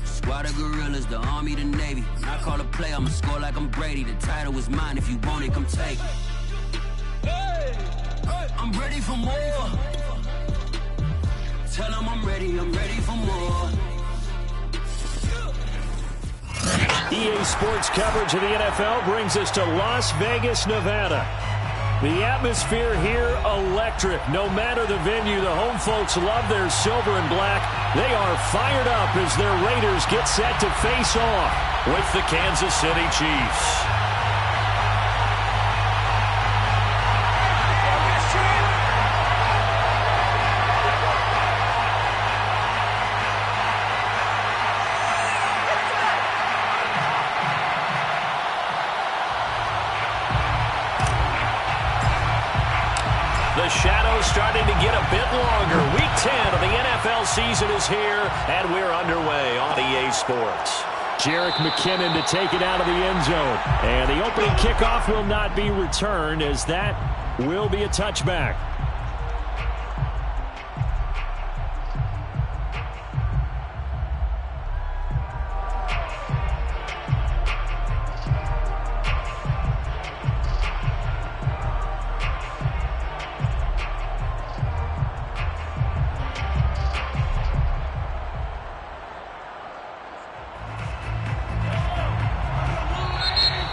Squad of gorillas, the army, the navy. When I call a play, I'ma score like I'm Brady. The title is mine, if you want it, come take it. I'm ready for more. Tell them I'm ready for more. EA Sports coverage of the NFL brings us to Las Vegas, Nevada. The atmosphere here, electric. No matter the venue, the home folks love their silver and black. They are fired up as their Raiders get set to face off with the Kansas City Chiefs. The shadow's starting to get a bit longer. Week 10 of the NFL season is here, and we're underway on EA Sports. Jerick McKinnon to take it out of the end zone. And the opening kickoff will not be returned, as that will be a touchback.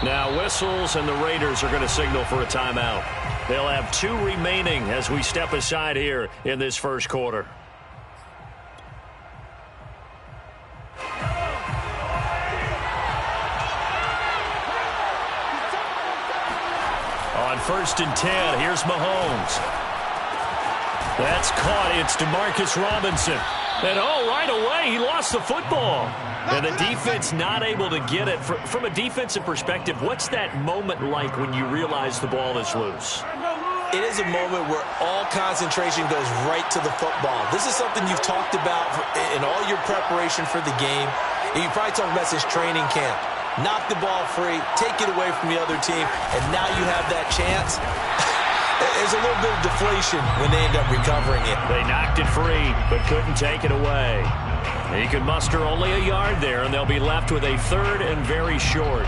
Now whistles, and the Raiders are going to signal for a timeout. They'll have 2 remaining as we step aside here in this first quarter. On 1st and 10, here's Mahomes. That's caught. It's DeMarcus Robinson. And right away, he lost the football. And the defense not able to get it. From a defensive perspective, what's that moment like when you realize the ball is loose? It is a moment where all concentration goes right to the football. This is something you've talked about in all your preparation for the game. And you probably talked about since training camp. Knock the ball free, take it away from the other team, and now you have that chance. There's a little bit of deflation when they end up recovering it. They knocked it free, but couldn't take it away. He could muster only a yard there, and they'll be left with a 3rd and very short.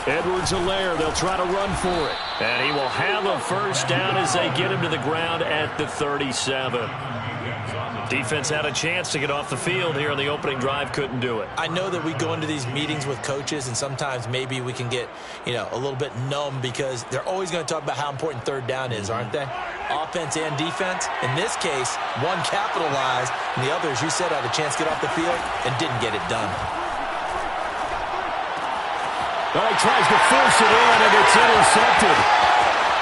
Edwards-Helaire, they'll try to run for it. And he will have a first down as they get him to the ground at the 37. Defense had a chance to get off the field here on the opening drive, couldn't do it. I know that we go into these meetings with coaches, and sometimes maybe we can get, a little bit numb because they're always going to talk about how important 3rd down is, aren't they? Offense and defense. In this case, one capitalized, and the other, as you said, had a chance to get off the field and didn't get it done. Well, he tries to force it in, and it's intercepted.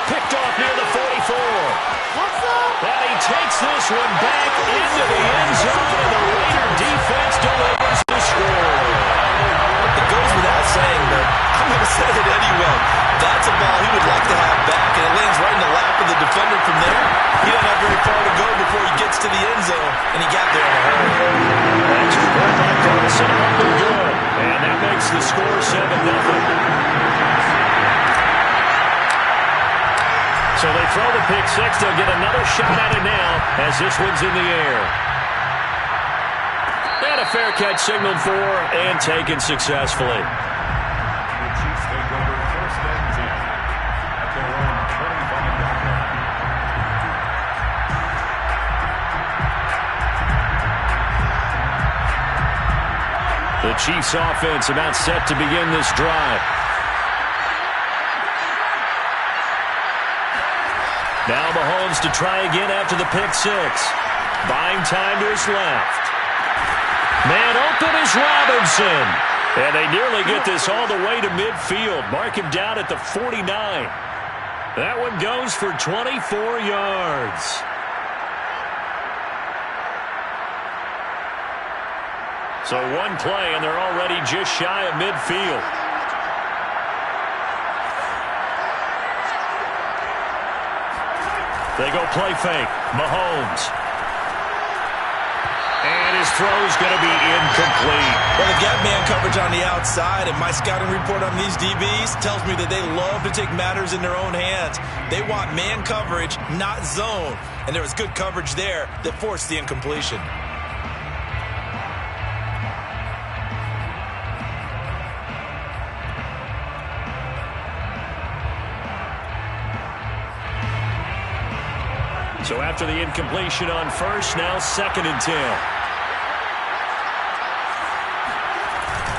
Picked off near the 44. And he takes this one back into the end zone, and the Raider defense delivers the score. It goes without saying, but I'm going to say it anyway. That's a ball he would like to have back, and it lands right in the lap of the defender from there. He doesn't have very far to go before he gets to the end zone, and he got there on a hurry. That's right back to the center up and good. And that makes the score 7-0. So they throw the pick six. They'll get another shot at it now as this one's in the air. And a fair catch signaled for and taken successfully. The Chiefs offense about set to begin this drive. Now Mahomes to try again after the pick six. Buying time to his left. Man open is Robinson. And they nearly get this all the way to midfield. Mark him down at the 49. That one goes for 24 yards. So one play, and they're already just shy of midfield. They go play fake. Mahomes. And his throw's going to be incomplete. Well, the gap man coverage on the outside, and my scouting report on these DBs tells me that they love to take matters in their own hands. They want man coverage, not zone. And there was good coverage there that forced the incompletion. So after the incompletion on first, now 2nd and 10.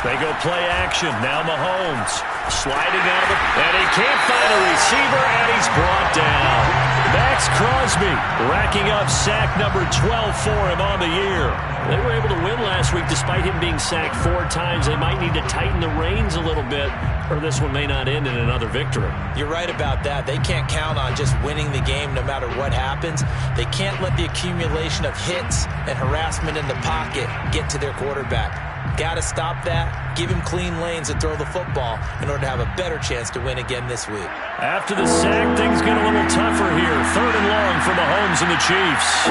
They go play action. Now Mahomes sliding out of it. And he can't find a receiver, and he's brought down. Max Crosby racking up sack number 12 for him on the year. They were able to win last week despite him being sacked 4 times. They might need to tighten the reins a little bit, or this one may not end in another victory. You're right about that. They can't count on just winning the game no matter what happens. They can't let the accumulation of hits and harassment in the pocket get to their quarterback. Got to stop that, give him clean lanes and throw the football in order to have a better chance to win again this week. After the sack, things get a little tougher here. 3rd and long for Mahomes and the Chiefs.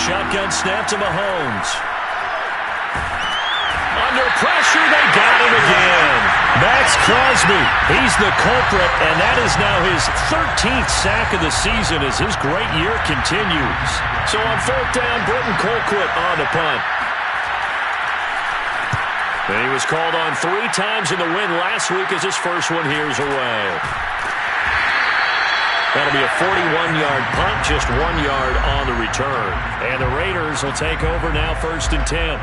Shotgun snap to Mahomes. Under pressure, they got him again. Max Crosby, he's the culprit, and that is now his 13th sack of the season as his great year continues. So on 4th down, Britton Colquitt on the punt. And he was called on 3 times in the win last week as his first one here's away. That'll be a 41-yard punt, just 1 yard on the return. And the Raiders will take over now 1st and 10.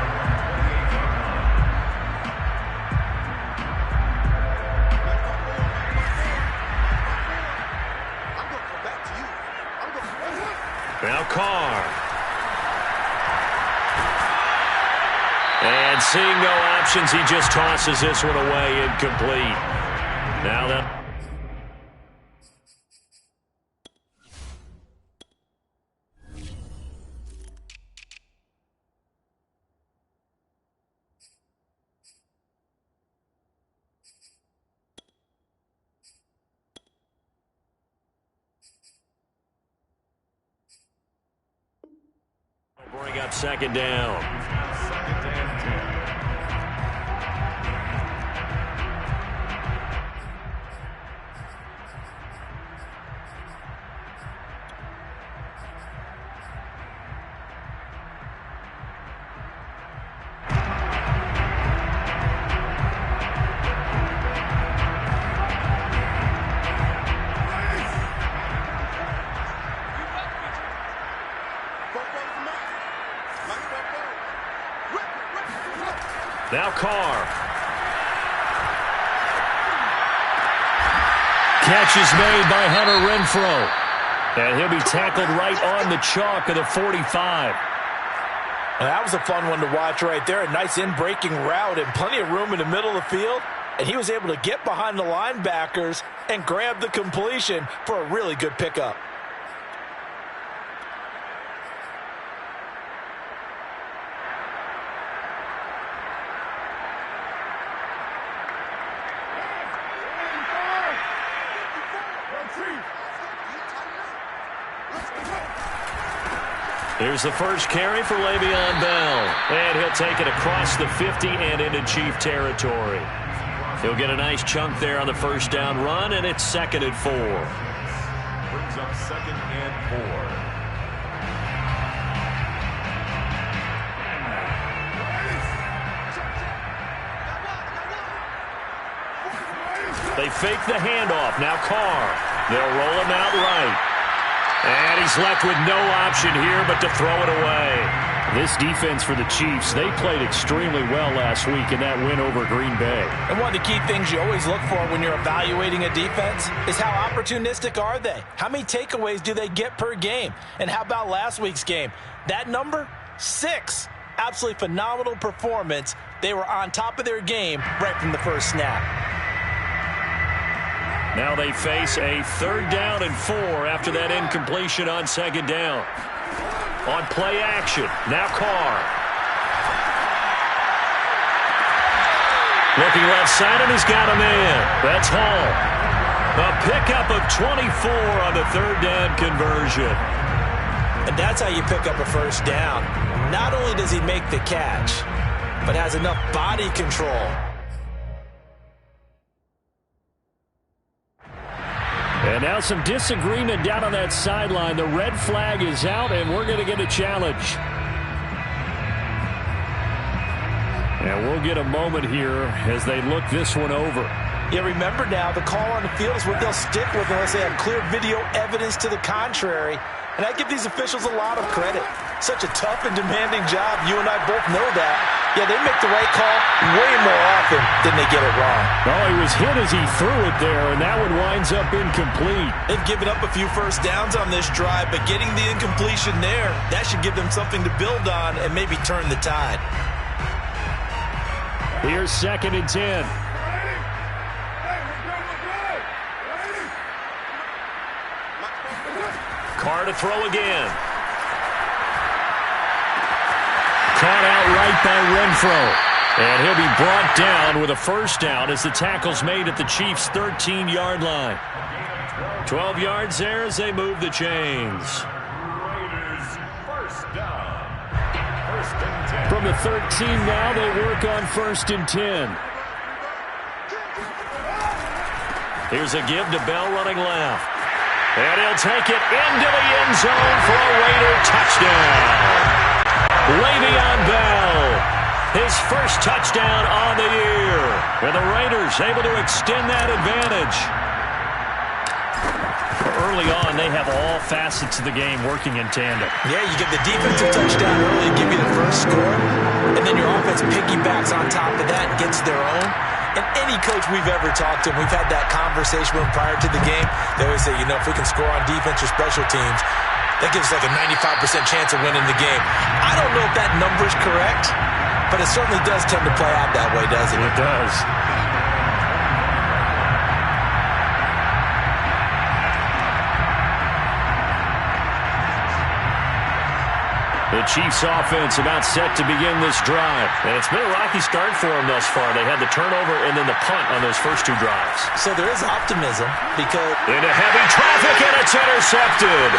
Now Carr. And seeing no options, he just tosses this one away, incomplete. Now that... bring up 2nd down. 2nd and 10. Now Carr. Catch is made by Hunter Renfrow. And he'll be tackled right on the chalk of the 45. Now, that was a fun one to watch right there. A nice in-breaking route and plenty of room in the middle of the field. And he was able to get behind the linebackers and grab the completion for a really good pickup. Here's the first carry for Le'Veon Bell. And he'll take it across the 50 and into Chief territory. He'll get a nice chunk there on the first down run, and it's 2nd and 4. Brings up 2nd and 4. They fake the handoff. Now Carr. They'll roll him out right. And he's left with no option here but to throw it away. This defense for the Chiefs, they played extremely well last week in that win over Green Bay. And one of the key things you always look for when you're evaluating a defense is how opportunistic are they? How many takeaways do they get per game? And how about last week's game? That number, 6. Absolutely phenomenal performance. They were on top of their game right from the first snap. Now they face a 3rd down and 4 after that incompletion on 2nd down. On play action, now Carr. Looking left side, and he's got a man. That's Hall. A pickup of 24 on the 3rd down conversion. And that's how you pick up a 1st down. Not only does he make the catch, but has enough body control. And now some disagreement down on that sideline. The red flag is out, and we're going to get a challenge. And we'll get a moment here as they look this one over. Yeah, remember now, the call on the field is what they'll stick with unless they have clear video evidence to the contrary. And I give these officials a lot of credit. Such a tough and demanding job. You and I both know that. Yeah, they make the right call way more often than they get it wrong. Well, he was hit as he threw it there, and that one winds up incomplete. They've given up a few 1st downs on this drive, but getting the incompletion there, that should give them something to build on and maybe turn the tide. Here's 2nd and 10. Carr to throw again. Caught out right by Renfro. And he'll be brought down with a 1st down as the tackle's made at the Chiefs' 13-yard line. 12 yards there as they move the chains. Raiders, 1st down. 1st and 10. From the 13 now, they work on 1st and 10. Here's a give to Bell running left. And he'll take it into the end zone for a Raider touchdown. Le'Veon Bell, his 1st touchdown on the year. And the Raiders able to extend that advantage. Early on, they have all facets of the game working in tandem. Yeah, you get the defensive touchdown early and give you the 1st score. And then your offense piggybacks on top of that and gets their own. And any coach we've ever talked to, and we've had that conversation with them prior to the game, they always say, you know, if we can score on defense or special teams, that gives like a 95% chance of winning the game. I don't know if that number's correct, but it certainly does tend to play out that way, doesn't it? It does. The Chiefs offense about set to begin this drive. And it's been a rocky start for them thus far. They had the turnover and then the punt on those first 2 drives. So there is optimism because... Into heavy traffic, and it's intercepted.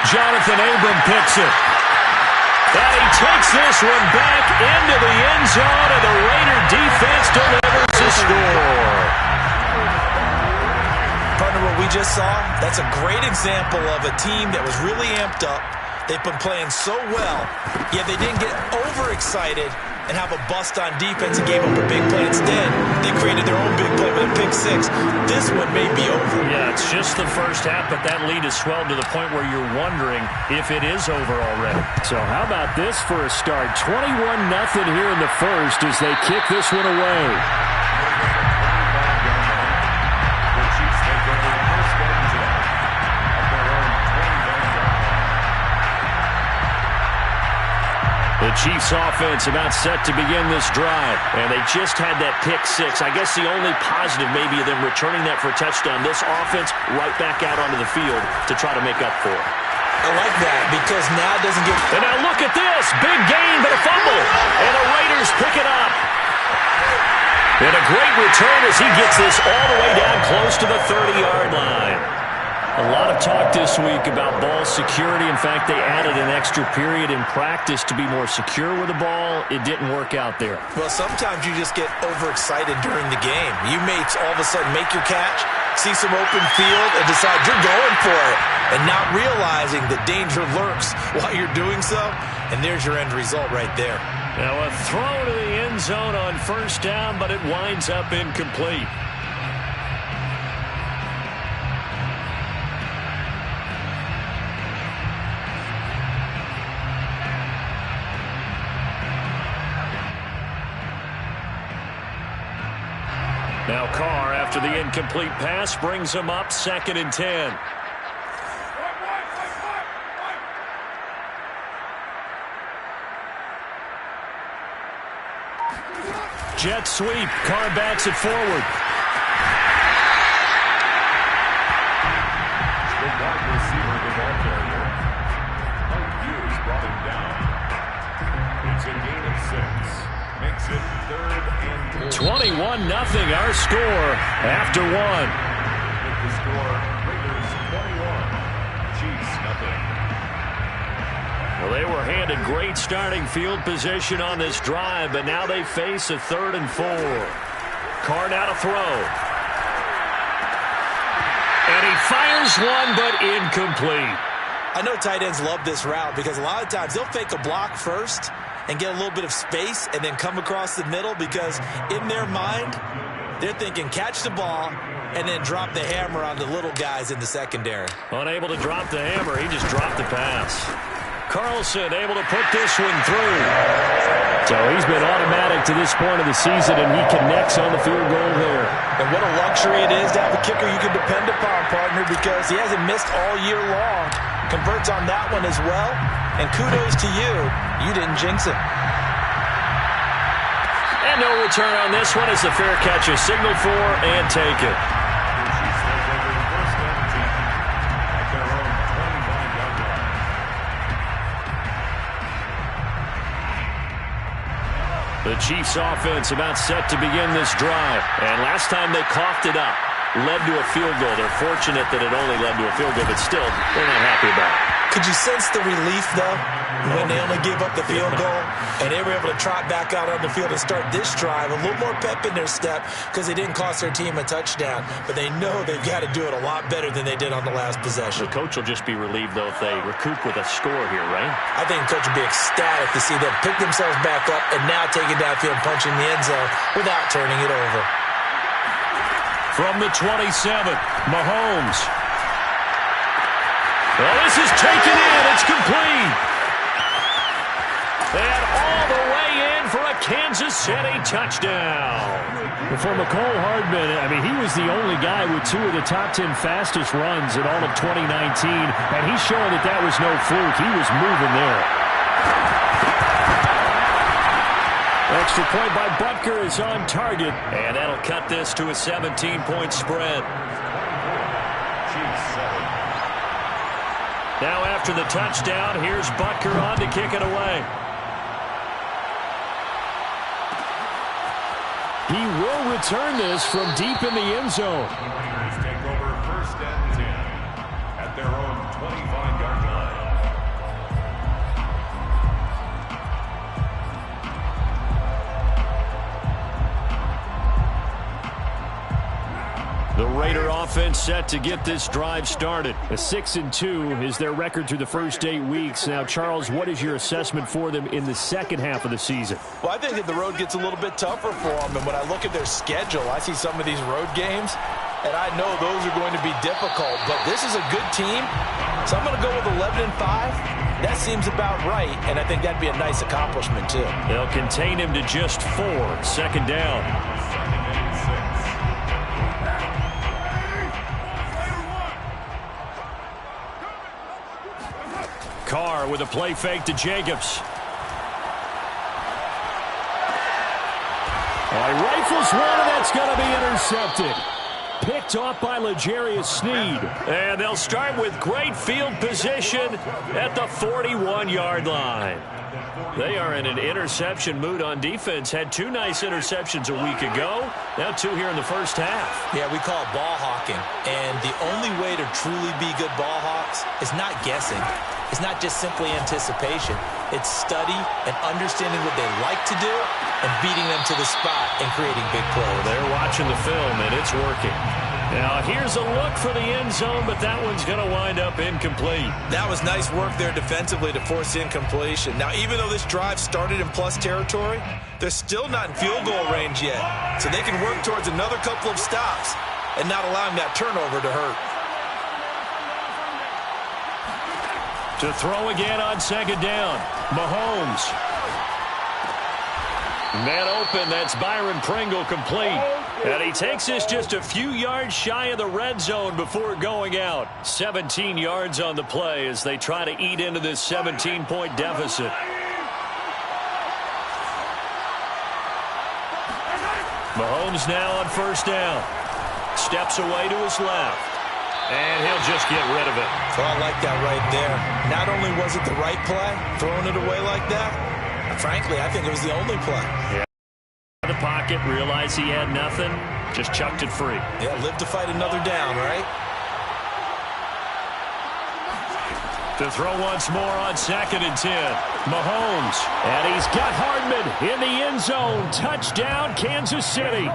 Jonathan Abram picks it. And he takes this one back into the end zone, and the Raider defense delivers a score. Partner, what we just saw, that's a great example of a team that was really amped up. They've been playing so well, yet they didn't get overexcited and have a bust on defense and gave up a big play. Instead, they created their own big play with a pick 6. This one may be over. Yeah, it's just the first half, but that lead has swelled to the point where you're wondering if it is over already. So how about this for a start? 21-0 here in the first as they kick this one away. The Chiefs take over 1st and 10 of their own 20-yard line. The Chiefs offense about set to begin this drive, and they just had that pick 6. I guess the only positive maybe of them returning that for a touchdown. This offense right back out onto the field to try to make up for it. I like that because now it doesn't get... And now look at this. Big gain, but a fumble. And the Raiders pick it up. And a great return as he gets this all the way down close to the 30-yard line. A lot of talk this week about ball security. In fact, they added an extra period in practice to be more secure with the ball. It didn't work out there. Well, sometimes you just get overexcited during the game. You may all of a sudden make your catch, see some open field, and decide you're going for it, and not realizing that danger lurks while you're doing so, and there's your end result right there. Now a throw to the end zone on 1st down, but it winds up incomplete. Now Carr, after the incomplete pass, brings him up 2nd and 10. Jet sweep. Carr backs it forward. wide receiver, the ball carrier. Mike Hughes brought him down. It's a gain of 6. Makes it 3rd and 21-0 our score after 1. With the score, Raiders 21, Chiefs nothing. Well, they were handed great starting field position on this drive, but now they face a 3rd and 4. Carr now to throw. And he fires one, but incomplete. I know tight ends love this route because a lot of times they'll fake a block first and get a little bit of space and then come across the middle because in their mind, they're thinking catch the ball and then drop the hammer on the little guys in the secondary. Unable to drop the hammer, he just dropped the pass. Carlson able to put this one through. So he's been automatic to this point of the season, and he connects on the field goal there. And what a luxury it is to have a kicker you can depend upon, partner, because he hasn't missed all year long. Converts on that one as well. And kudos to you. You didn't jinx it. And no return on this one as the fair catch is signaled for and taken. Chiefs take over 1st and 10 at their own 25-yard line. The Chiefs offense about set to begin this drive. And last time they coughed it up, led to a field goal. They're fortunate that it only led to a field goal, but still, they're not happy about it. Could you sense the relief, though, when they only gave up the field goal and they were able to trot back out on the field and start this drive? A little more pep in their step because they didn't cost their team a touchdown, but they know they've got to do it a lot better than they did on the last possession. The coach will just be relieved, though, if they recoup with a score here, right? I think the coach will be ecstatic to see them pick themselves back up and now take it downfield and punch in the end zone without turning it over. From the 27, Mahomes. Well, this is taken in. It's complete. And all the way in for a Kansas City touchdown. For McCole Hardman, I mean, he was the only guy with 2 of the top 10 fastest runs in all of 2019, and he's showing that that was no fluke. He was moving there. Extra point by Butker is on target, and that'll cut this to a 17-point spread. Chiefs 7. Now after the touchdown, here's Butker on to kick it away. He will return this from deep in the end zone. Raiders take over 1st and 10 at their own 25-yard line. The Raider offense set to get this drive started. A 6-2 is their record through the first 8 weeks. Now, Charles, what is your assessment for them in the second half of the season? Well, I think that the road gets a little bit tougher for them. And when I look at their schedule, I see some of these road games, and I know those are going to be difficult. But this is a good team, so I'm going to go with 11-5. That seems about right, and I think that'd be a nice accomplishment, too. They'll contain him to just 4. Second down. Carr with a play fake to Jacobs. Rifles one, and that's going to be intercepted. Picked off by L'Jarius Sneed. And they'll start with great field position at the 41-yard line. They are in an interception mood on defense. Had 2 nice interceptions a week ago. Now 2 here in the first half. Yeah, we call it ball hawking. And the only way to truly be good ball hawks is not guessing. It's not just simply anticipation. It's study and understanding what they like to do and beating them to the spot and creating big plays. They're watching the film, and it's working. Now, here's a look for the end zone, but that one's going to wind up incomplete. That was nice work there defensively to force incompletion. Now, even though this drive started in plus territory, they're still not in field goal range yet. So they can work towards another couple of stops and not allowing that turnover to hurt. To throw again on second down. Mahomes. Man open, that's Byron Pringle complete. And he takes this just a few yards shy of the red zone before going out. 17 yards on the play as they try to eat into this 17-point deficit. Mahomes now on first down. Steps away to his left. And he'll just get rid of it. So I like that right there. Not only was it the right play, throwing it away like that, frankly, I think it was the only play. Yeah. The pocket, realized he had nothing, just chucked it free. Yeah, live to fight another down, right? To throw once more on 2nd and 10. Mahomes. And he's got Hardman in the end zone. Touchdown, Kansas City.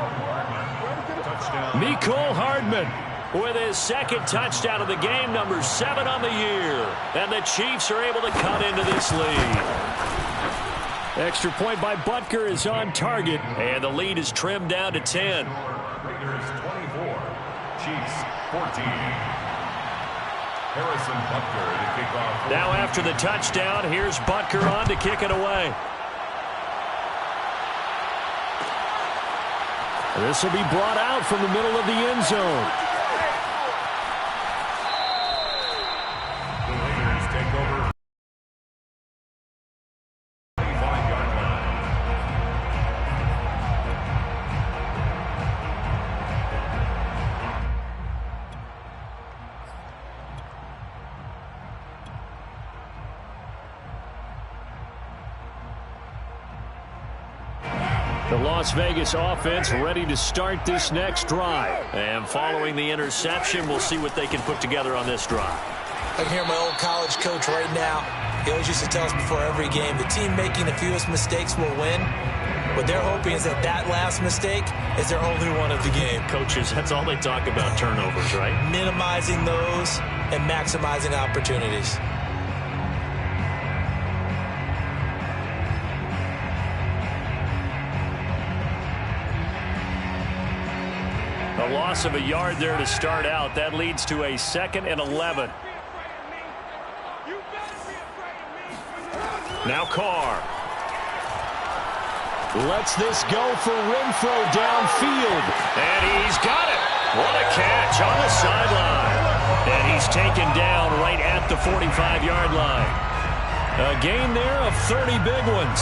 Mecole Hardman with his 2nd touchdown of the game, number 7 on the year. And the Chiefs are able to cut into this lead. Extra point by Butker is on target. And the lead is trimmed down to 10. Raiders 24, Chiefs 14. Harrison Butker to kick off. Now after the touchdown, here's Butker on to kick it away. This will be brought out from the middle of the end zone. The Raiders take over 25-yard line. The Las Vegas offense ready to start this next drive. And following the interception, we'll see what they can put together on this drive. I can hear my old college coach right now. He always used to tell us before every game, the team making the fewest mistakes will win. What they're hoping is that that last mistake is their only one of the game. Coaches, that's all they talk about, turnovers, right? Minimizing those and maximizing opportunities. A loss of a yard there to start out. That leads to a 2nd and 11. Now Carr. Lets this go for Renfro downfield. And he's got it. What a catch on the sideline. And he's taken down right at the 45-yard line. A gain there of 30 big ones.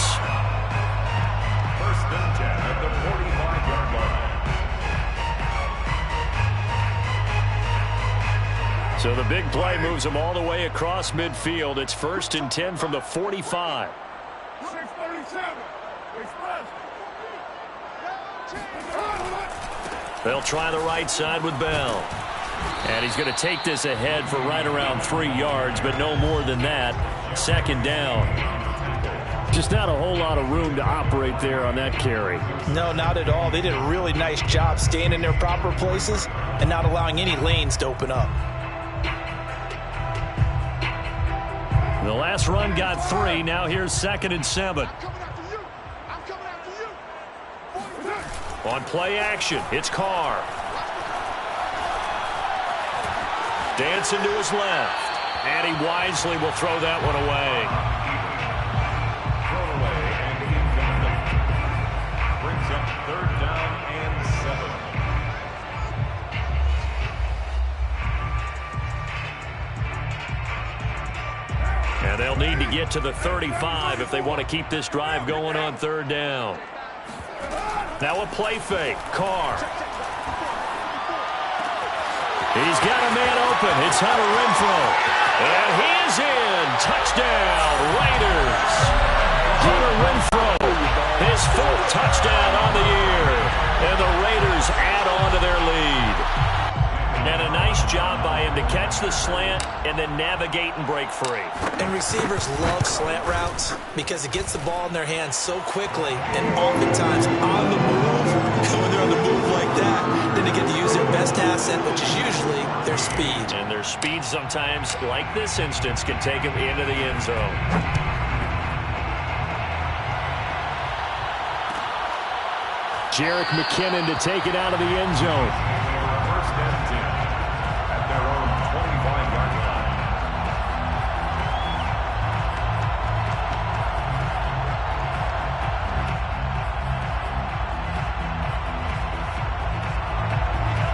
1st and 10 at the 45-yard line. So the big play moves them all the way across midfield. It's 1st and 10 from the 45. 637. Express. They'll try the right side with Bell. And he's going to take this ahead for right around 3 yards, but no more than that. 2nd down. Just not a whole lot of room to operate there on that carry. No, not at all. They did a really nice job staying in their proper places and not allowing any lanes to open up. The last run got 3. Now here's 2nd and 7. On play action, it's Carr. Dancing to his left. And he wisely will throw that one away. Thrown away and incomplete. Brings up 3rd down and 7. And they'll need to get to the 35 if they want to keep this drive going on 3rd down. Now a play fake. Carr. He's got a man open. It's Hunter Renfro. And he is in. Touchdown, Raiders. Hunter Renfro, his 4th touchdown on the year. And the Raiders add on to their lead. And a nice job by him to catch the slant and then navigate and break free. And receivers love slant routes because it gets the ball in their hands so quickly and oftentimes on the move. And when they're on the move like that, then they get to use their best asset, which is usually their speed. And their speed sometimes, like this instance, can take them into the end zone. Jerick McKinnon to take it out of the end zone. 1st and 10 at their own 25-yard line.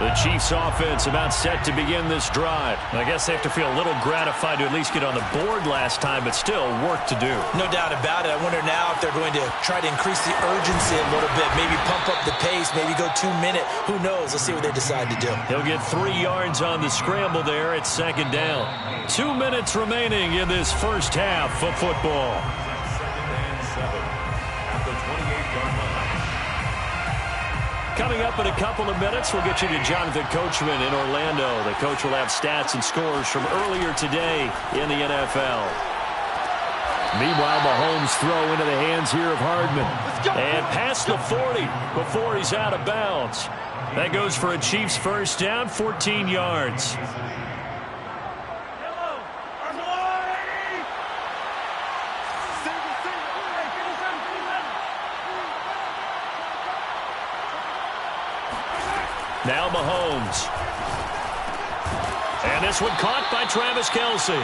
The The Chiefs offense about set to begin this drive. I guess they have to feel a little gratified to at least get on the board last time, but still work to do. No doubt about it. I wonder now if they're going to try to increase the urgency a little bit, maybe pump up the pace, maybe go 2 minute. Who knows? Let's see what they decide to do. He'll get 3 yards on the scramble there. It's second down. 2 minutes remaining in this first half of football. Coming up in a couple of minutes, we'll get you to Jonathan Coachman in Orlando. The coach will have stats and scores from earlier today in the NFL. Meanwhile, Mahomes throw into the hands here of Hardman. And past the 40 before he's out of bounds. That goes for a Chiefs first down, 14 yards. Now Mahomes. And this one caught by Travis Kelce.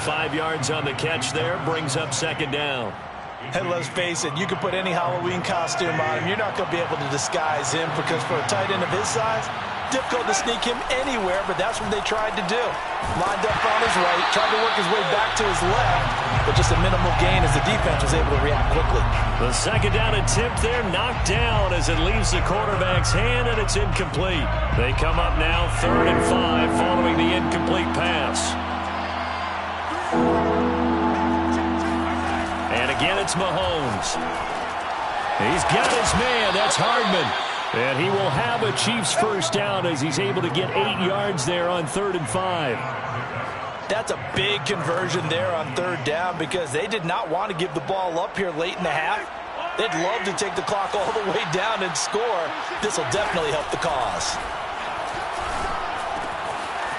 5 yards on the catch there, brings up second down. And let's face it, you can put any Halloween costume on him. You're not going to be able to disguise him because for a tight end of his size, difficult to sneak him anywhere, but that's what they tried to do. Lined up on his right, tried to work his way back to his left, but just a minimal gain as the defense was able to react quickly. The second down attempt there knocked down as it leaves the quarterback's hand, and it's incomplete. They come up now 3rd and 5 following the incomplete pass. And again, it's Mahomes. He's got his man. That's Hardman. And he will have a Chiefs first down as he's able to get 8 yards there on 3rd and 5. That's a big conversion there on 3rd down because they did not want to give the ball up here late in the half. They'd love to take the clock all the way down and score. This will definitely help the cause.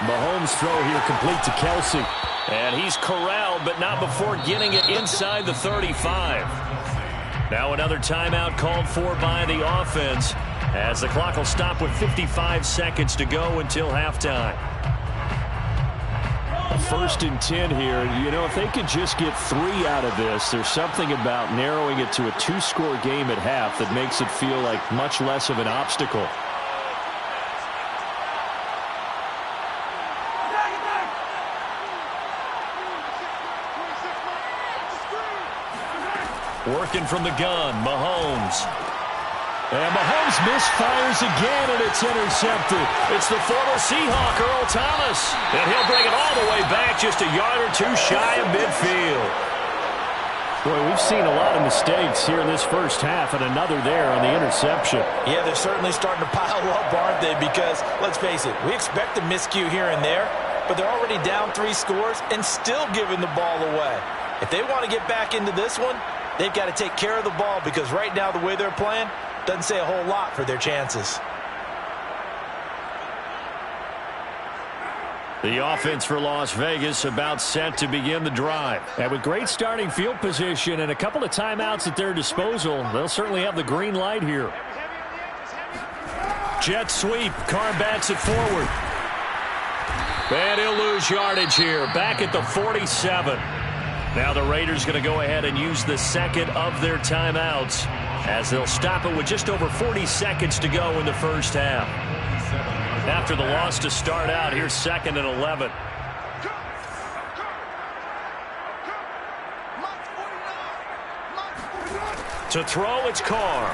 Mahomes' throw here complete to Kelce. And he's corralled, but not before getting it inside the 35. Now another timeout called for by the offense as the clock will stop with 55 seconds to go until halftime. 1st and 10 here. You know, if they could just get 3 out of this, there's something about narrowing it to a 2-score game at half that makes it feel like much less of an obstacle. Working from the gun, Mahomes. And Mahomes misfires again, and it's intercepted. It's the former Seahawk, Earl Thomas. And he'll bring it all the way back just a yard or 2 shy of midfield. Boy, we've seen a lot of mistakes here in this first half, and another there on the interception. Yeah, they're certainly starting to pile up, aren't they? Because, let's face it, we expect a miscue here and there, but they're already down 3 scores and still giving the ball away. If they want to get back into this one, they've got to take care of the ball because right now the way they're playing doesn't say a whole lot for their chances. The offense for Las Vegas about set to begin the drive. And with great starting field position and a couple of timeouts at their disposal, they'll certainly have the green light here. Jet sweep. Carr bats it forward. And he'll lose yardage here. Back at the 47. Now the Raiders going to go ahead and use the second of their timeouts as they'll stop it with just over 40 seconds to go in the first half. After the loss to start out, here's 2nd and 11. To throw, it's Carr.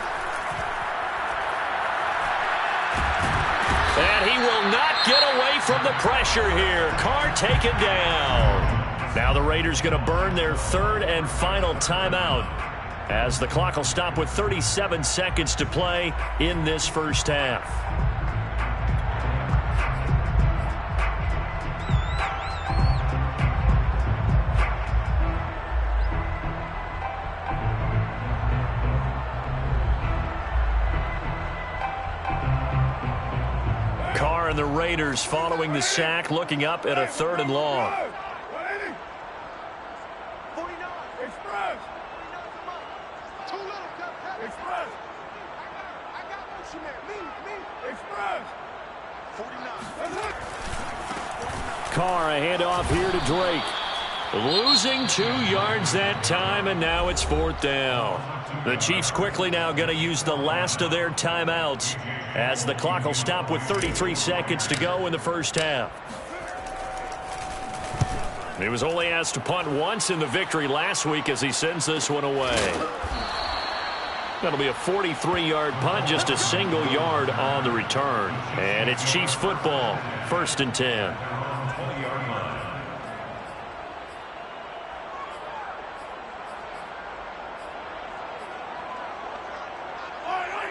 And he will not get away from the pressure here. Carr taken down. Now the Raiders going to burn their 3rd and final timeout as the clock will stop with 37 seconds to play in this first half. Carr and the Raiders following the sack, looking up at a 3rd and long. Carr, a handoff here to Drake. Losing 2 yards that time, and now it's 4th down. The Chiefs quickly now going to use the last of their timeouts as the clock will stop with 33 seconds to go in the first half. He was only asked to punt once in the victory last week as he sends this one away. That'll be a 43-yard punt, just a single yard on the return. And it's Chiefs football, 1st and 10.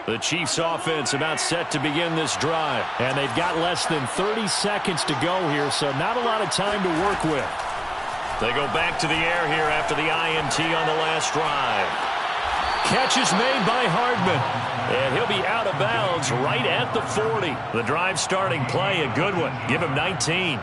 The Chiefs offense about set to begin this drive. And they've got less than 30 seconds to go here, so not a lot of time to work with. They go back to the air here after the INT on the last drive. Catch is made by Hardman. And he'll be out of bounds right at the 40. The drive starting play, a good one. Give him 19.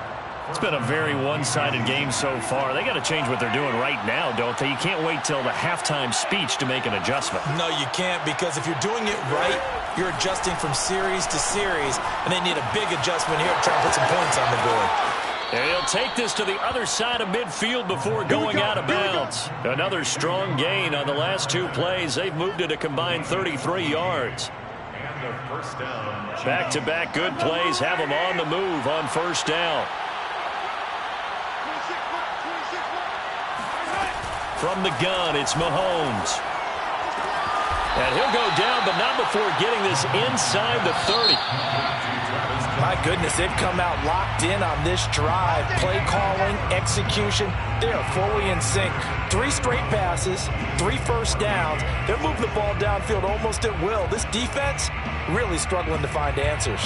It's been a very one-sided game so far. They got to change what they're doing right now, don't they? You can't wait till the halftime speech to make an adjustment. No, you can't, because if you're doing it right, you're adjusting from series to series, and they need a big adjustment here to try and put some points on the board. And he'll take this to the other side of midfield before going out of bounds. Another strong gain on the last 2 plays. They've moved it a combined 33 yards. Back-to-back good plays have them on the move on 1st down. From the gun, it's Mahomes. And he'll go down, but not before getting this inside the 30. My goodness, they've come out locked in on this drive. Play calling, execution, they are fully in sync. 3 straight passes, 3 first downs. They're moving the ball downfield almost at will. This defense really struggling to find answers.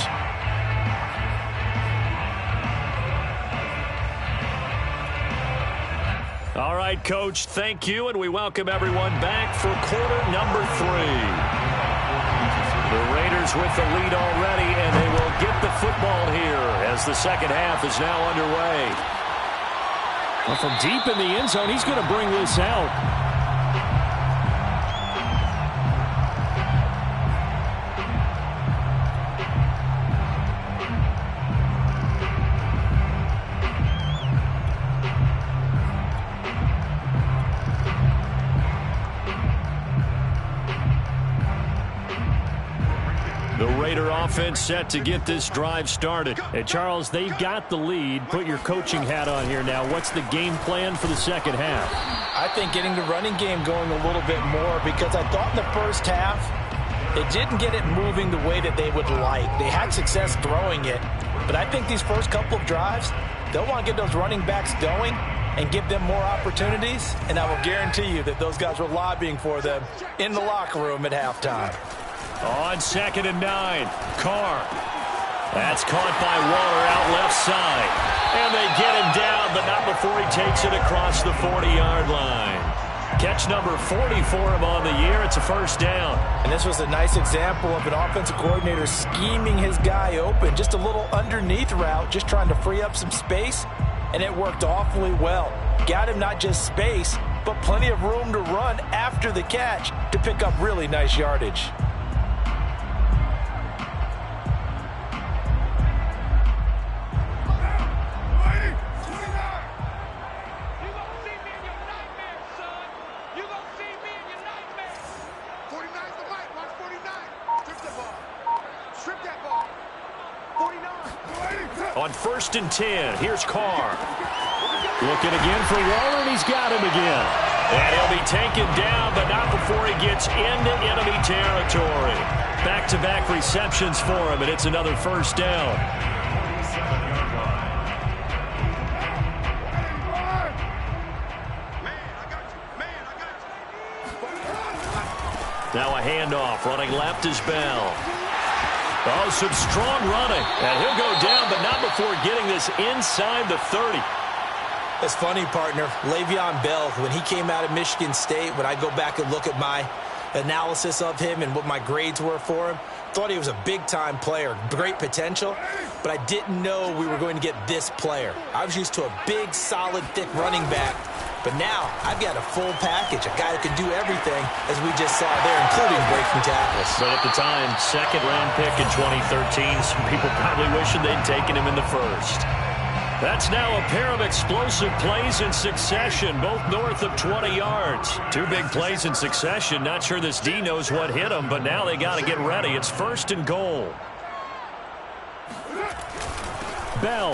All right, Coach, thank you, and we welcome everyone back for quarter number 3. The Raiders with the lead already, and they will get the football here as the second half is now underway. Well, from deep in the end zone, he's going to bring this out. Offense set to get this drive started. And Charles, they've got the lead. Put your coaching hat on here now. What's the game plan for the second half? I think getting the running game going a little bit more, because I thought in the first half they didn't get it moving the way that they would like. They had success throwing it, but I think these first couple of drives, they'll want to get those running backs going and give them more opportunities, and I will guarantee you that those guys were lobbying for them in the locker room at halftime. On 2nd and 9, Carr. That's caught by Waller out left side. And they get him down, but not before he takes it across the 40-yard line. Catch number 40 for him on the year. It's a first down. And this was a nice example of an offensive coordinator scheming his guy open. Just a little underneath route, just trying to free up some space, and it worked awfully well. Got him not just space, but plenty of room to run after the catch to pick up really nice yardage. On 1st and 10, here's Carr. Looking again for Waller, and he's got him again. And he'll be taken down, but not before he gets into enemy territory. Back-to-back receptions for him, and it's another first down. Now a handoff, running left is Bell. Oh, some strong running. And he'll go down, but not before getting this inside the 30. It's funny, partner. Le'Veon Bell, when he came out of Michigan State, when I go back and look at my analysis of him and what my grades were for him, thought he was a big-time player, great potential, but I didn't know we were going to get this player. I was used to a big, solid, thick running back, but now I've got a full package, a guy who can do everything, as we just saw there, including breaking tackles. But at the time, second-round pick in 2013, some people probably wishing they'd taken him in the first. That's now a pair of explosive plays in succession, both north of 20 yards. Two big plays in succession. Not sure this D knows what hit them, but now they got to get ready. It's 1st and goal. Bell.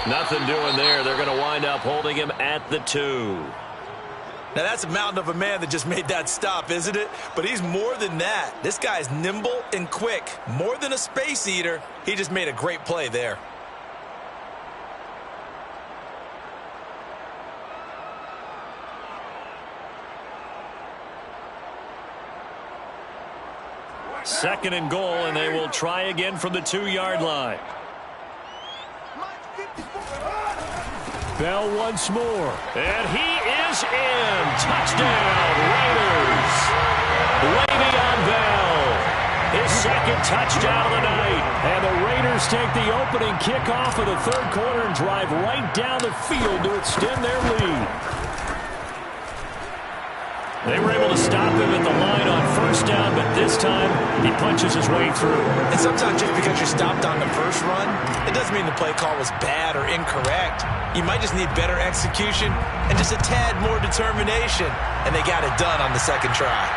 Nothing doing there. They're going to wind up holding him at the 2. Now, that's a mountain of a man that just made that stop, isn't it? But he's more than that. This guy's nimble and quick. More than a space eater. He just made a great play there. Second and goal, and they will try again from the 2-yard line. Bell once more, and he is in. Touchdown, Raiders. Le'Veon Bell, his second touchdown of the night. And the Raiders take the opening kickoff of the 3rd quarter and drive right down the field to extend their lead. They were able to stop him at the line on 1st down, but this time he punches his way through. And sometimes just because you're stopped on the first run, it doesn't mean the play call was bad or incorrect. You might just need better execution and just a tad more determination. And they got it done on the 2nd try.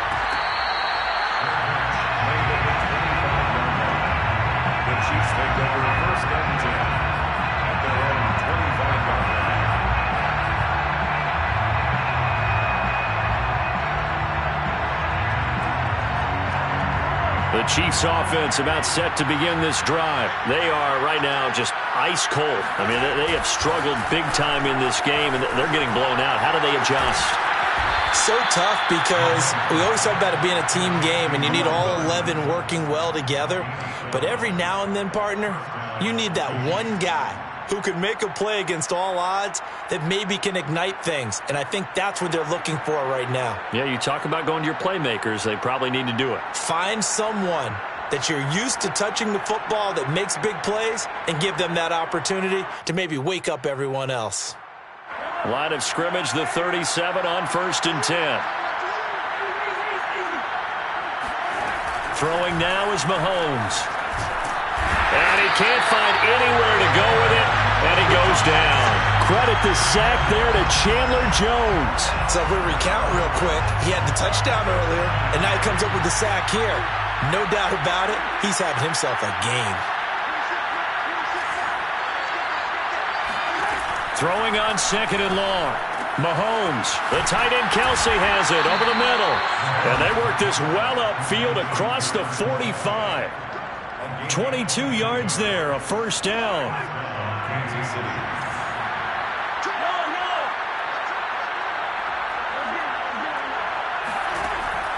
The Chiefs take over 1st and 10 at their own 25-yard line. The Chiefs offense about set to begin this drive. They are right now just ice cold. I mean, they have struggled big time in this game, and they're getting blown out. How do they adjust? So tough because we always talk about it being a team game, and you need all 11 working well together. But every now and then, partner, you need that one guy who can make a play against all odds that maybe can ignite things. And I think that's what they're looking for right now. Yeah, you talk about going to your playmakers. They probably need to do it. Find someone that you're used to touching the football that makes big plays and give them that opportunity to maybe wake up everyone else. Line of scrimmage, the 37 on 1st and 10. Throwing now is Mahomes. And he can't find anywhere to go with it, and he goes down. Credit the sack there to Chandler Jones. So if we recount real quick, he had the touchdown earlier, and now he comes up with the sack here. No doubt about it, he's having himself a game. Throwing on 2nd and long. Mahomes, the tight end Kelsey has it over the middle. And they work this well upfield across the 45. 22 yards there, a 1st down. Kansas City.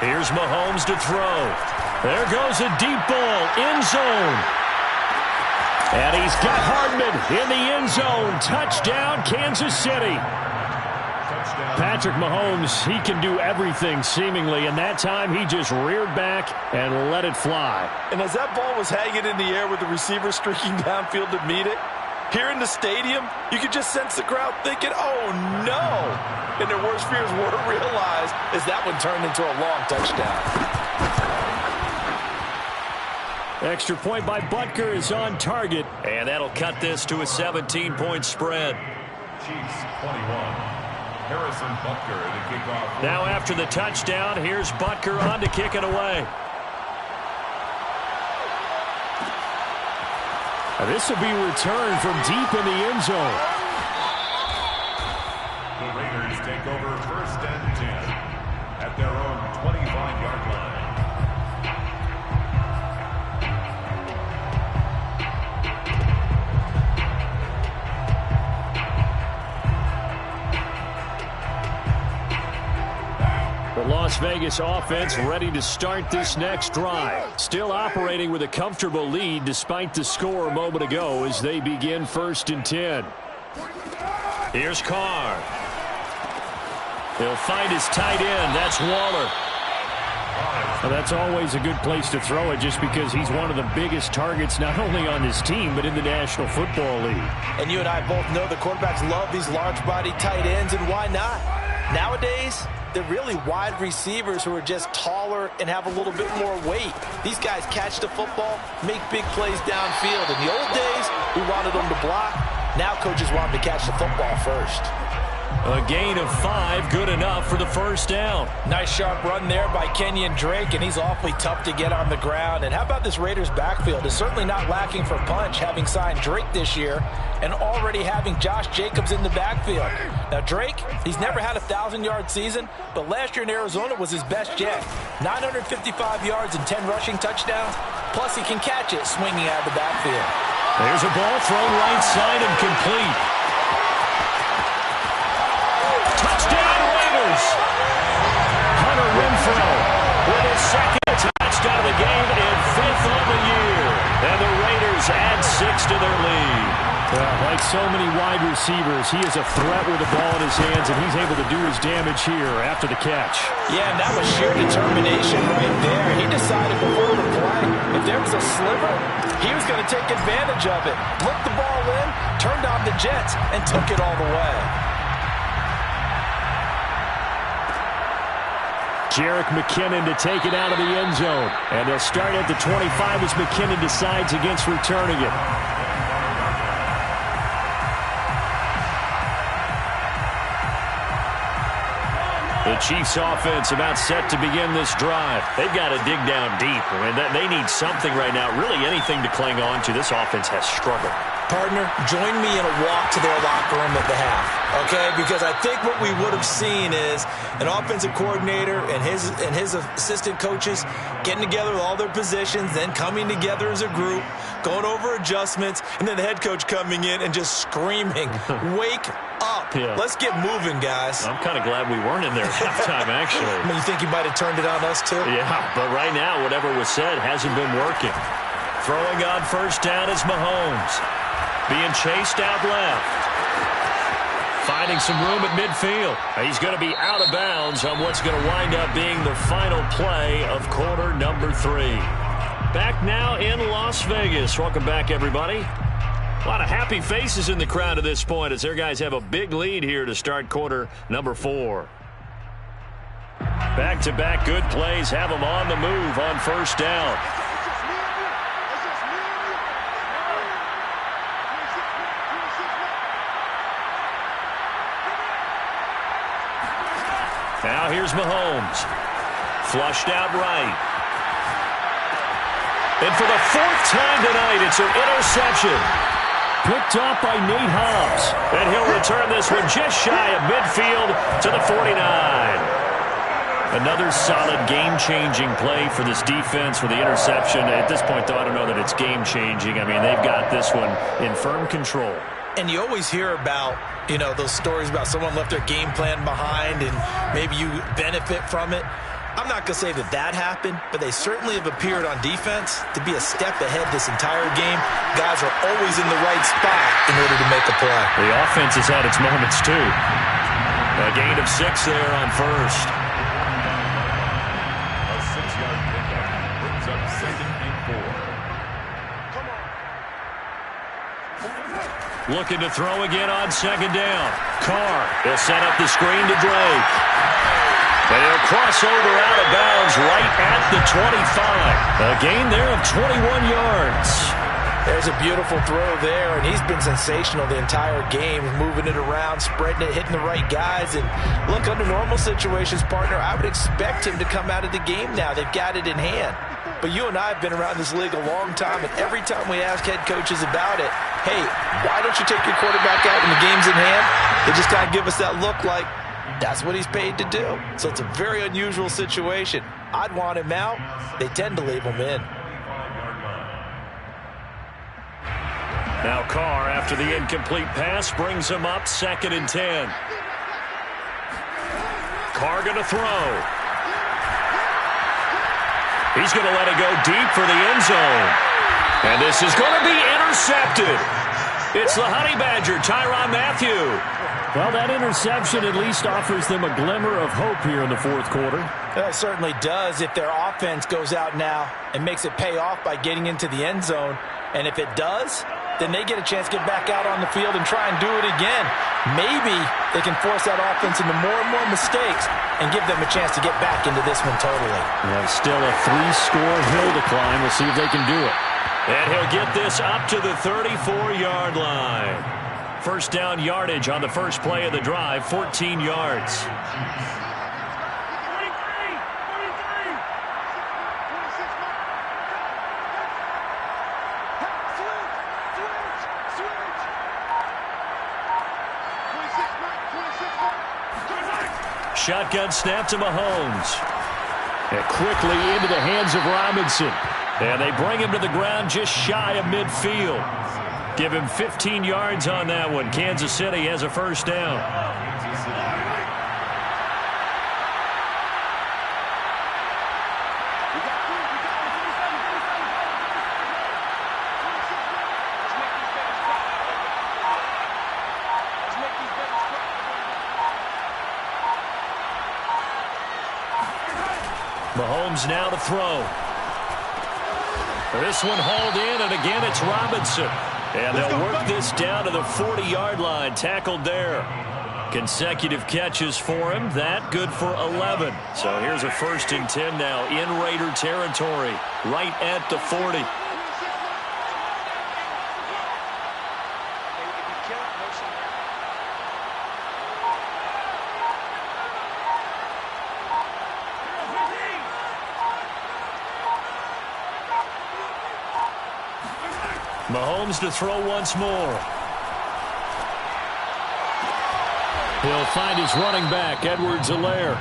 Here's Mahomes to throw. There goes a deep ball, end zone. And he's got Hardman in the end zone. Touchdown, Kansas City. Patrick Mahomes, he can do everything seemingly, and that time he just reared back and let it fly. And as that ball was hanging in the air with the receiver streaking downfield to meet it, here in the stadium, you could just sense the crowd thinking, oh no! And their worst fears were realized as that one turned into a long touchdown. Extra point by Butker is on target, and that'll cut this to a 17-point spread. Chiefs 21. Harrison Butker to kick off. Now after the touchdown, here's Butker on to kick it away. Now this will be returned from deep in the end zone. The Raiders take over 1st and 10 at their own 25-yard line. The Las Vegas offense ready to start this next drive. Still operating with a comfortable lead despite the score a moment ago as they begin 1st and 10. Here's Carr. He'll find his tight end. That's Waller. Well, that's always a good place to throw it just because he's one of the biggest targets not only on his team but in the National Football League. And you and I both know the quarterbacks love these large-bodied tight ends, and why not? Nowadays, they're really wide receivers who are just taller and have a little bit more weight. These guys catch the football, make big plays downfield. In the old days, we wanted them to block. Now coaches want them to catch the football first. A gain of 5, good enough for the first down. Nice sharp run there by Kenyon Drake, and he's awfully tough to get on the ground. And how about this Raiders backfield? It's certainly not lacking for punch, having signed Drake this year and already having Josh Jacobs in the backfield. Now Drake, he's never had a 1,000-yard season, but last year in Arizona was his best yet. 955 yards and 10 rushing touchdowns, plus he can catch it swinging out of the backfield. There's a ball thrown right side and complete. Touchdown Raiders! Hunter Renfrow with his second touchdown of the game and 5th on the year. And the Raiders add 6 to their lead. Like so many wide receivers, he is a threat with the ball in his hands, and he's able to do his damage here after the catch. Yeah, and that was sheer determination right there. He decided before the play, if there was a sliver, he was going to take advantage of it. Looked the ball in, turned on the jets, and took it all the way. Jerick McKinnon to take it out of the end zone. And they'll start at the 25 as McKinnon decides against returning it. The Chiefs offense about set to begin this drive. They've got to dig down deep. I mean, they need something right now, really anything to cling on to. This offense has struggled. Partner, join me in a walk to their locker room at the half, okay? Because I think what we would have seen is an offensive coordinator and his assistant coaches getting together with all their positions, then coming together as a group, going over adjustments, and then the head coach coming in and just screaming, wake up. Yeah. Let's get moving, guys. I'm kind of glad we weren't in there at halftime, actually. I mean, you think he might have turned it on us, too? Yeah, but right now, whatever was said hasn't been working. Throwing on first down is Mahomes. Being chased out left. Finding some room at midfield. He's going to be out of bounds on what's going to wind up being the final play of quarter number 3. Back now in Las Vegas. Welcome back, everybody. A lot of happy faces in the crowd at this point as their guys have a big lead here to start quarter number 4. Back-to-back good plays have them on the move on first down. Now here's Mahomes. Flushed out right. And for the 4th time tonight, it's an interception. Picked off by Nate Hobbs. And he'll return this one just shy of midfield to the 49. Another solid game-changing play for this defense for the interception. At this point, though, I don't know that it's game-changing. I mean, they've got this one in firm control. And you always hear about, you know, those stories about someone left their game plan behind and maybe you benefit from it. I'm not going to say that that happened, but they certainly have appeared on defense to be a step ahead this entire game. Guys are always in the right spot in order to make a play. The offense has had its moments, too. A gain of 6 there on first. A 6-yard pickup brings up 2nd and 4. Looking to throw again on 2nd down. Carr will set up the screen to Drake. And he'll cross over out of bounds right at the 25. A gain there of 21 yards. There's a beautiful throw there, and he's been sensational the entire game, moving it around, spreading it, hitting the right guys. And look, under normal situations, partner, I would expect him to come out of the game now. They've got it in hand. But you and I have been around this league a long time, and every time we ask head coaches about it, hey, why don't you take your quarterback out when the game's in hand? They just kind of give us that look like, that's what he's paid to do. So it's a very unusual situation. I'd want him out. They tend to leave him in. Now Carr, after the incomplete pass, brings him up 2nd and 10. Carr going to throw. He's going to let it go deep for the end zone. And this is going to be intercepted. It's the Honey Badger, Tyrann Mathieu. Well, that interception at least offers them a glimmer of hope here in the 4th quarter. It certainly does if their offense goes out now and makes it pay off by getting into the end zone. And if it does, then they get a chance to get back out on the field and try and do it again. Maybe they can force that offense into more and more mistakes and give them a chance to get back into this one totally. Well, still a 3-score hill to climb. We'll see if they can do it. And he'll get this up to the 34-yard line. First down yardage on the first play of the drive, 14 yards. Shotgun snap to Mahomes. And quickly into the hands of Robinson. And they bring him to the ground just shy of midfield. Give him 15 yards on that one. Kansas City has a first down. Mahomes now to throw. This one hauled in, and again it's Robinson. And they'll work this down to the 40-yard line. Tackled there. Consecutive catches for him. That good for 11. So here's a 1st and 10 now in Raider territory. Right at the 40. Mahomes to throw once more. He'll find his running back, Edwards-Helaire.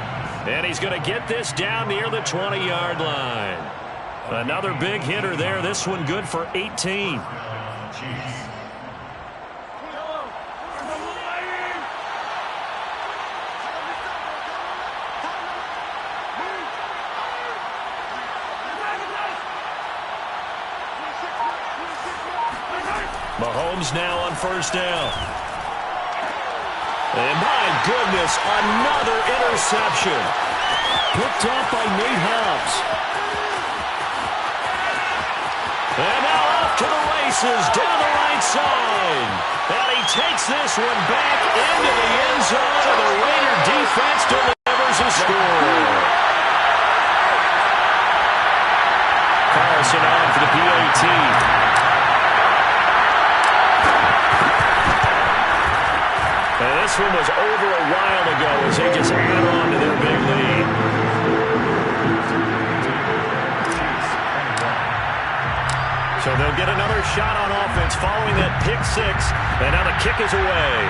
And he's going to get this down near the 20-yard line. Another big hitter there. This one good for 18. Mahomes now on first down. And my goodness, another interception. Picked off by Nate Hobbs. And now off to the races down the right side. And he takes this one back into the end zone. And the Raider defense delivers a score. Carlson on for the PAT. And this one was over a while ago as they just add on to their big lead. So they'll get another shot on offense following that pick six. And now the kick is away.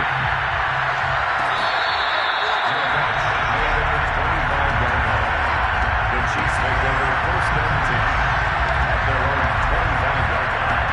The Chiefs make over first and 10 at their own 25-yard line.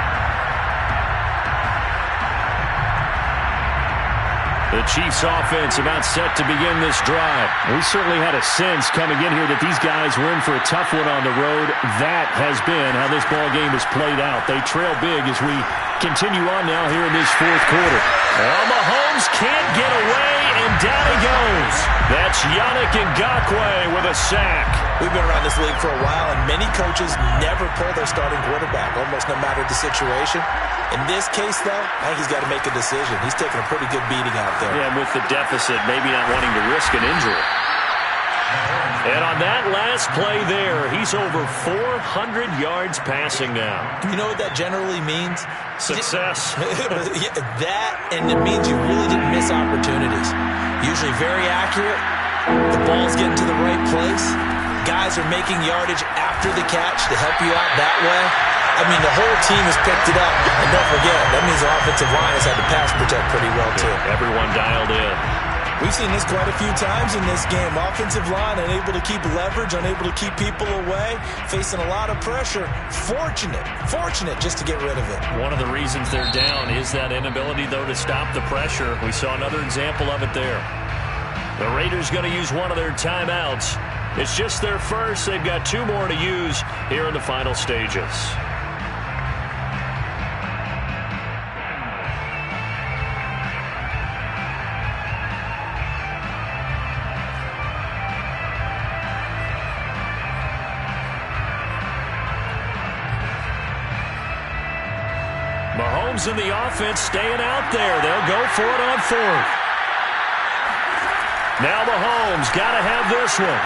The Chiefs offense about set to begin this drive. We certainly had a sense coming in here that these guys were in for a tough one on the road. That has been how this ball game has played out. They trail big as we continue on now here in this fourth quarter. Well, Mahomes can't get away, and down he goes. That's Yannick Ngakoue with a sack. We've been around this league for a while, and many coaches never pull their starting quarterback, almost no matter the situation. In this case, though, I think he's got to make a decision. He's taking a pretty good beating out there. Yeah, with the deficit, maybe not wanting to risk an injury. And on that last play there, he's over 400 yards passing now. You know what that generally means? Success. That, and it means you really didn't miss opportunities. Usually very accurate. The ball's getting to the right place. Guys are making yardage after the catch to help you out that way. I mean, the whole team has picked it up. And don't forget, that means the offensive line has had to pass protect pretty well, too. Everyone dialed in. We've seen this quite a few times in this game. Offensive line unable to keep leverage, unable to keep people away, facing a lot of pressure. Fortunate just to get rid of it. One of the reasons they're down is that inability, though, to stop the pressure. We saw another example of it there. The Raiders going to use one of their timeouts. It's just their first. They've got 2 more to use here in the final stages. Mahomes and the offense staying out there. They'll go for it on fourth. Now Mahomes got to have this one.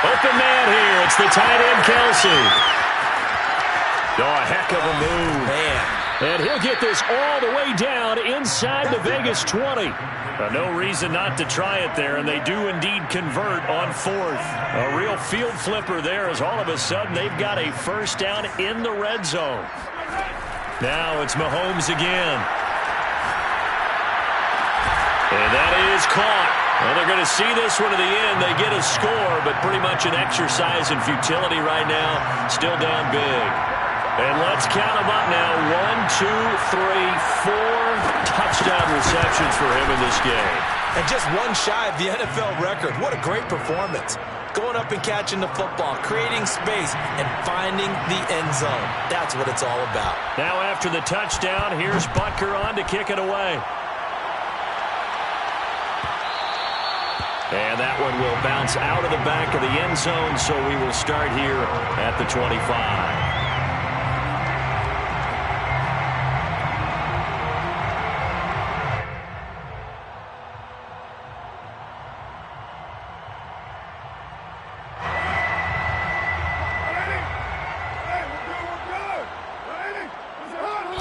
Open man here. It's the tight end, Kelsey. Oh, a heck of a move. Man. And he'll get this all the way down inside the Vegas 20. No reason not to try it there, and they do indeed convert on fourth. A real field flipper there as all of a sudden they've got a first down in the red zone. Now it's Mahomes again. And that is caught. Well, they're going to see this one to the end. They get a score, but pretty much an exercise in futility right now. Still down big. And let's count them up now. 1, 2, 3, 4 touchdown receptions for him in this game. And just one shy of the NFL record. What a great performance. Going up and catching the football, creating space, and finding the end zone. That's what it's all about. Now after the touchdown, here's Butker on to kick it away. And that one will bounce out of the back of the end zone, so we will start here at the 25.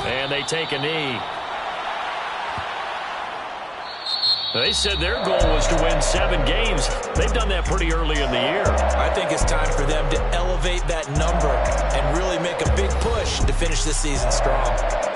And they take a knee. They said their goal was to win 7 games. They've done that pretty early in the year. I think it's time for them to elevate that number and really make a big push to finish this season strong.